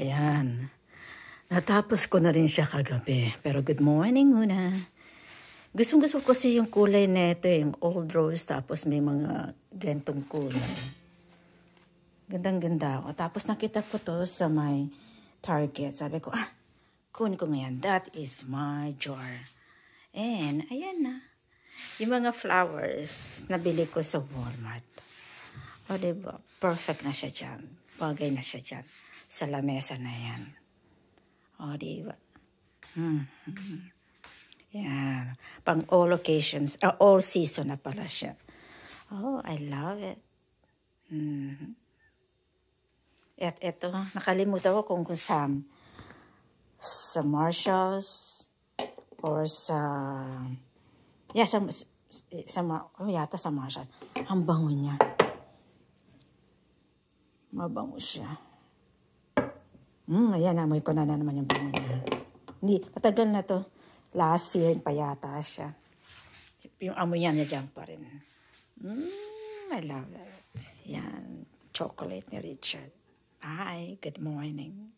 Ayan. Natapos ko na rin siya kagabi. Pero good morning muna. Gustong-gusto ko kasi yung kulay nito, yung old rose, tapos may mga gantong kulay. Gandang-ganda ako. Tapos nakita ko to sa my Target. Sabi ko, kunin ko ngayon. That is my jar. And, ayan na. Yung mga flowers, nabili ko sa Walmart. O, diba? Perfect na siya dyan. Bagay na siya dyan. Sa lamesa na yan. O, diba? Yan. Pang all occasions, all season na pala siya. Oh, I love it. At eto, nakalimutan ko kung sa Marshalls or yata sa Marshalls. Ang bango niya. Mabango siya. Ayan, amoy ko na naman yung bango niya. Hindi, matagal na to. Last year pa yata siya. Yung amoy niya dyan pa rin. I love it. Yan, chocolate ni Richard. Hi, good morning.